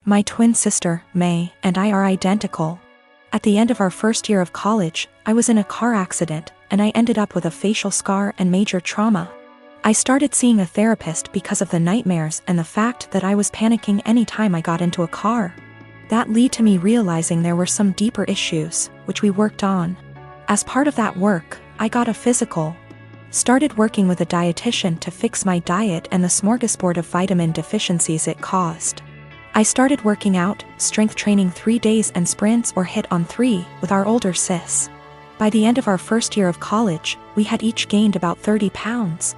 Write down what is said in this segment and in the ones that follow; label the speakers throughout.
Speaker 1: My twin sister, May, and I are identical. At the end of our first year of college, I was in a car accident, and I ended up with a facial scar and major trauma. I started seeing a therapist because of the nightmares and the fact that I was panicking anytime I got into a car. That led to me realizing there were some deeper issues, which we worked on. As part of that work, I got a physical. Started working with a dietitian to fix my diet and the smorgasbord of vitamin deficiencies it caused. I started working out, strength training 3 days and sprints or hit on 3 with our older sis. By the end of our first year of college, we had each gained about 30 pounds.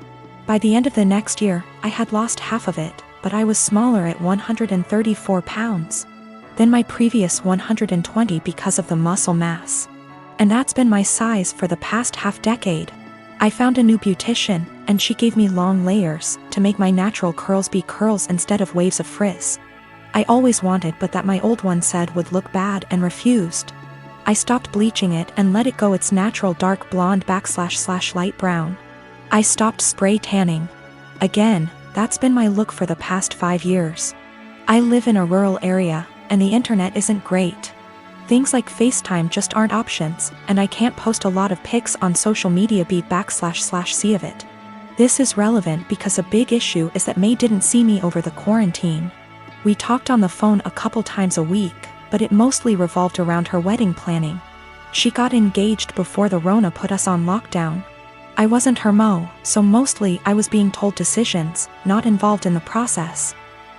Speaker 1: By the end of the next year, I had lost half of it, but I was smaller at 134 pounds than my previous 120 because of the muscle mass. And that's been my size for the past half-decade. I found a new beautician, and she gave me long layers to make my natural curls be curls instead of waves of frizz. I always wanted but that my old one said would look bad and refused. I stopped bleaching it and let it go its natural dark blonde / light brown. I stopped spray tanning. Again, that's been my look for the past 5 years. I live in a rural area, and the internet isn't great. Things like FaceTime just aren't options, and I can't post a lot of pics on social media /see of it. This is relevant because a big issue is that May didn't see me over the quarantine. We talked on the phone a couple times a week, but it mostly revolved around her wedding planning. She got engaged before the Rona put us on lockdown. I wasn't her mo, so mostly I was being told decisions, not involved in the process.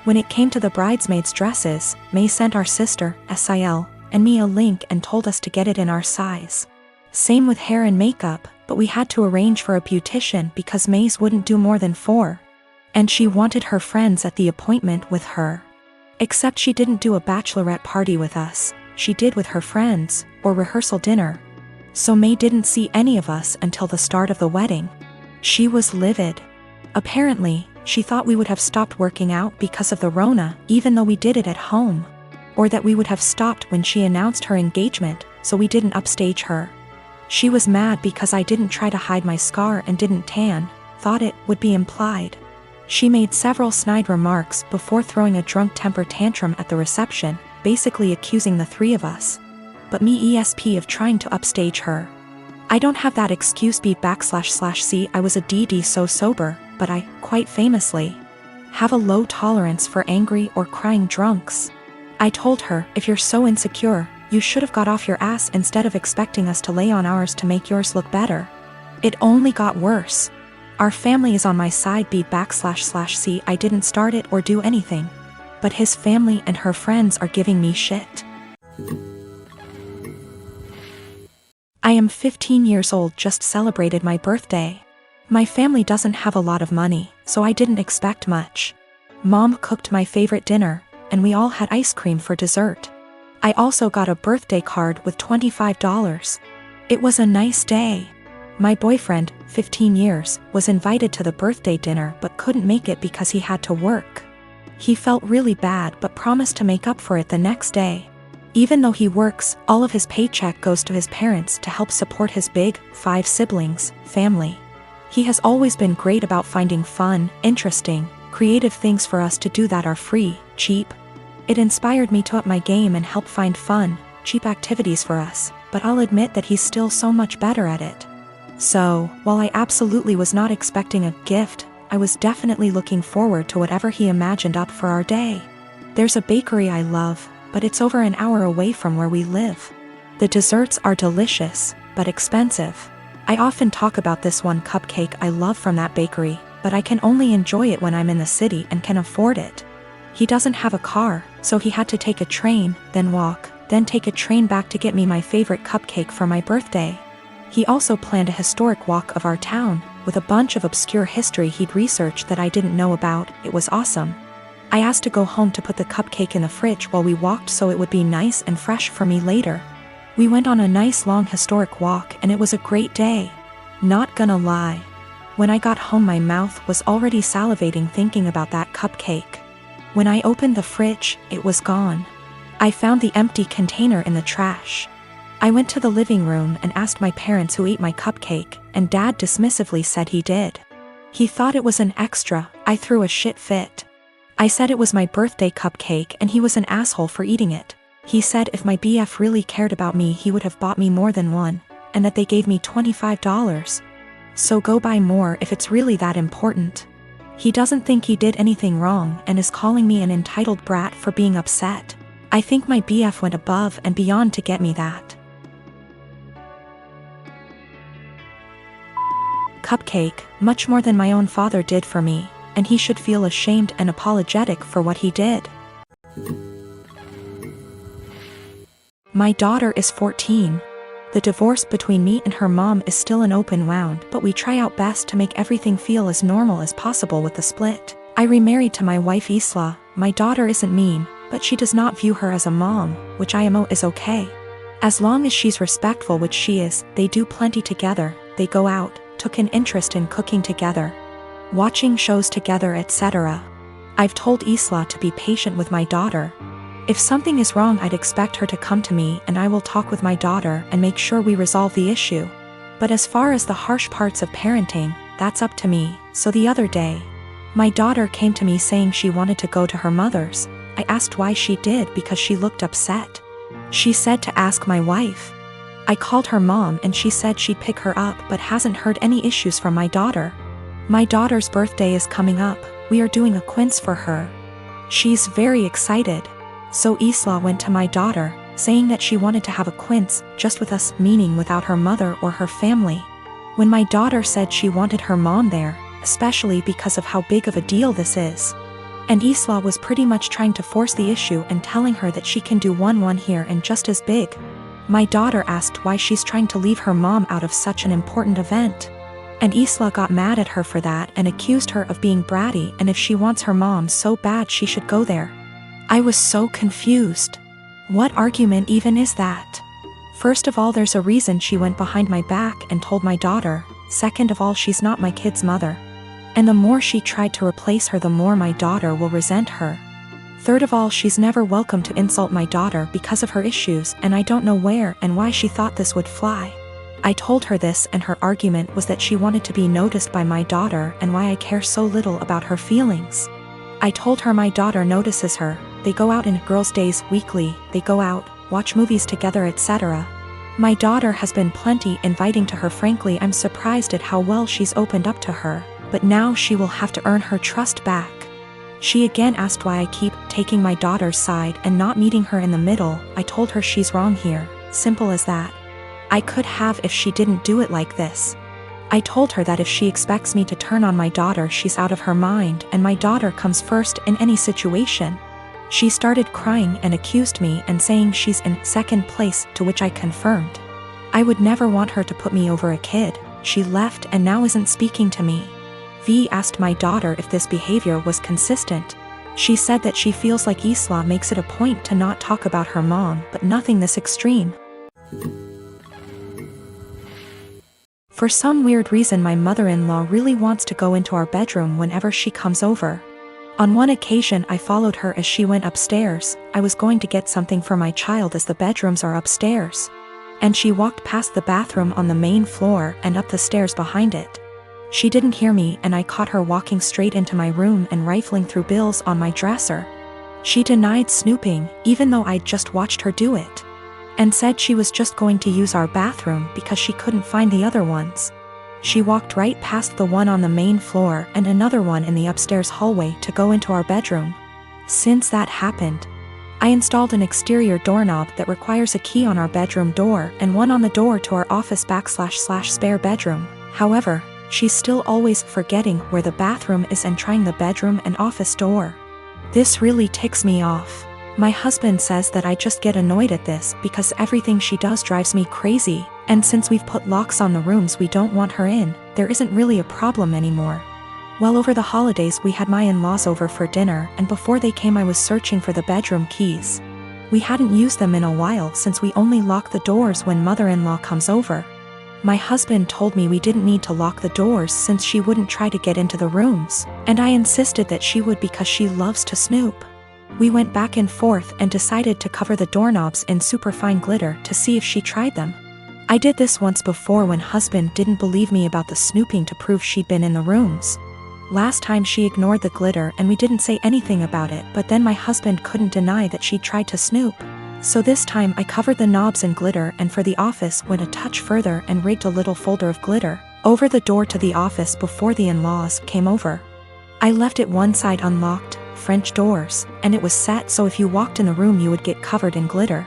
Speaker 1: When it came to the bridesmaids' dresses, May sent our sister, SIL, and me a link and told us to get it in our size. Same with hair and makeup, but we had to arrange for a beautician because May's wouldn't do more than 4. And she wanted her friends at the appointment with her. Except she didn't do a bachelorette party with us, she did with her friends, or rehearsal dinner. So May didn't see any of us until the start of the wedding. She was livid. Apparently, she thought we would have stopped working out because of the Rona, even though we did it at home. Or that we would have stopped when she announced her engagement, so we didn't upstage her. She was mad because I didn't try to hide my scar and didn't tan, thought it would be implied. She made several snide remarks before throwing a drunk temper tantrum at the reception, basically accusing the 3 of us. But me of trying to upstage her. I don't have that excuse /C I was a DD so sober, but I, quite famously, have a low tolerance for angry or crying drunks. I told her, if you're so insecure, you should have got off your ass instead of expecting us to lay on ours to make yours look better. It only got worse. Our family is on my side /C I didn't start it or do anything. But his family and her friends are giving me shit. I am 15 years old, just celebrated my birthday. My family doesn't have a lot of money, so I didn't expect much. Mom cooked my favorite dinner, and we all had ice cream for dessert. I also got a birthday card with $25. It was a nice day. My boyfriend, 15 years, was invited to the birthday dinner but couldn't make it because he had to work. He felt really bad but promised to make up for it the next day. Even though he works, all of his paycheck goes to his parents to help support his big, 5 siblings, family. He has always been great about finding fun, interesting, creative things for us to do that are free, cheap. It inspired me to up my game and help find fun, cheap activities for us, but I'll admit that he's still so much better at it. So, while I absolutely was not expecting a gift, I was definitely looking forward to whatever he imagined up for our day. There's a bakery I love, but it's over an hour away from where we live. The desserts are delicious, but expensive. I often talk about this one cupcake I love from that bakery, but I can only enjoy it when I'm in the city and can afford it. He doesn't have a car, so he had to take a train, then walk, then take a train back to get me my favorite cupcake for my birthday. He also planned a historic walk of our town, with a bunch of obscure history he'd researched that I didn't know about. It was awesome. I asked to go home to put the cupcake in the fridge while we walked so it would be nice and fresh for me later. We went on a nice long historic walk and it was a great day. Not gonna lie. When I got home my mouth was already salivating thinking about that cupcake. When I opened the fridge, it was gone. I found the empty container in the trash. I went to the living room and asked my parents who ate my cupcake, and Dad dismissively said he did. He thought it was an extra. I threw a shit fit. I said it was my birthday cupcake and he was an asshole for eating it. He said if my BF really cared about me he would have bought me more than one, and that they gave me $25. So go buy more if it's really that important. He doesn't think he did anything wrong and is calling me an entitled brat for being upset. I think my BF went above and beyond to get me that. Cupcake, much more than my own father did for me, and he should feel ashamed and apologetic for what he did. My daughter is 14. The divorce between me and her mom is still an open wound, but we try our best to make everything feel as normal as possible with the split. I remarried to my wife Isla. My daughter isn't mean, but she does not view her as a mom, which I am is okay. As long as she's respectful, which she is, they do plenty together, they go out, took an interest in cooking together, watching shows together, etc. I've told Isla to be patient with my daughter. If something is wrong I'd expect her to come to me and I will talk with my daughter and make sure we resolve the issue. But as far as the harsh parts of parenting, that's up to me. So the other day, my daughter came to me saying she wanted to go to her mother's. I asked why she did because she looked upset. She said to ask my wife. I called her mom and she said she'd pick her up but hasn't heard any issues from my daughter. My daughter's birthday is coming up, we are doing a quince for her. She's very excited. So Isla went to my daughter, saying that she wanted to have a quince, just with us, meaning without her mother or her family. When my daughter said she wanted her mom there, especially because of how big of a deal this is. And Isla was pretty much trying to force the issue and telling her that she can do one here and just as big. My daughter asked why she's trying to leave her mom out of such an important event. And Isla got mad at her for that and accused her of being bratty, and if she wants her mom so bad she should go there. I was so confused. What argument even is that? First of all, there's a reason she went behind my back and told my daughter. Second of all, she's not my kid's mother. And the more she tried to replace her, the more my daughter will resent her. Third of all, she's never welcome to insult my daughter because of her issues, and I don't know where and why she thought this would fly. I told her this and her argument was that she wanted to be noticed by my daughter and why I care so little about her feelings. I told her my daughter notices her, they go out in girls' days weekly, they go out, watch movies together, etc. My daughter has been plenty inviting to her. Frankly, I'm surprised at how well she's opened up to her, but now she will have to earn her trust back. She again asked why I keep taking my daughter's side and not meeting her in the middle. I told her she's wrong here, simple as that. I could have if she didn't do it like this. I told her that if she expects me to turn on my daughter, she's out of her mind, and my daughter comes first in any situation. She started crying and accused me and saying she's in second place, to which I confirmed. I would never want her to put me over a kid. She left and now isn't speaking to me. V asked my daughter if this behavior was consistent. She said that she feels like Isla makes it a point to not talk about her mom, but nothing this extreme. For some weird reason, my mother-in-law really wants to go into our bedroom whenever she comes over. On one occasion I followed her as she went upstairs. I was going to get something for my child as the bedrooms are upstairs. And she walked past the bathroom on the main floor and up the stairs behind it. She didn't hear me and I caught her walking straight into my room and rifling through bills on my dresser. She denied snooping, even though I'd just watched her do it. And said she was just going to use our bathroom because she couldn't find the other ones. She walked right past the one on the main floor and another one in the upstairs hallway to go into our bedroom. Since that happened, I installed an exterior doorknob that requires a key on our bedroom door and one on the door to our office / spare bedroom. However, she's still always forgetting where the bathroom is and trying the bedroom and office door. This really ticks me off. My husband says that I just get annoyed at this because everything she does drives me crazy, and since we've put locks on the rooms we don't want her in, there isn't really a problem anymore. Well, over the holidays we had my in-laws over for dinner, and before they came I was searching for the bedroom keys. We hadn't used them in a while since we only lock the doors when mother-in-law comes over. My husband told me we didn't need to lock the doors since she wouldn't try to get into the rooms, and I insisted that she would because she loves to snoop. We went back and forth and decided to cover the doorknobs in superfine glitter to see if she tried them. I did this once before when husband didn't believe me about the snooping to prove she'd been in the rooms. Last time she ignored the glitter and we didn't say anything about it, but then my husband couldn't deny that she tried to snoop. So this time I covered the knobs in glitter and for the office went a touch further and rigged a little folder of glitter over the door to the office before the in-laws came over. I left it one side unlocked, French doors, and it was set so if you walked in the room you would get covered in glitter.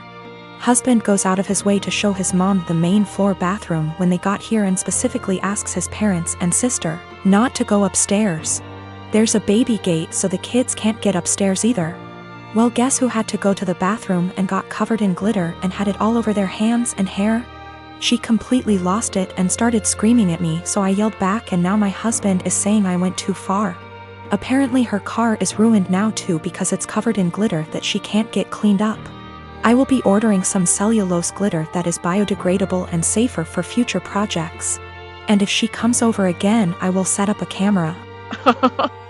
Speaker 1: Husband goes out of his way to show his mom the main floor bathroom when they got here and specifically asks his parents and sister not to go upstairs. There's a baby gate so the kids can't get upstairs either. Well, guess who had to go to the bathroom and got covered in glitter and had it all over their hands and hair? She completely lost it and started screaming at me, so I yelled back and now my husband is saying I went too far. Apparently her car is ruined now too because it's covered in glitter that she can't get cleaned up. I will be ordering some cellulose glitter that is biodegradable and safer for future projects. And if she comes over again, I will set up a camera.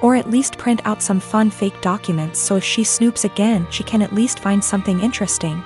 Speaker 1: Or at least print out some fun fake documents so if she snoops again, she can at least find something interesting.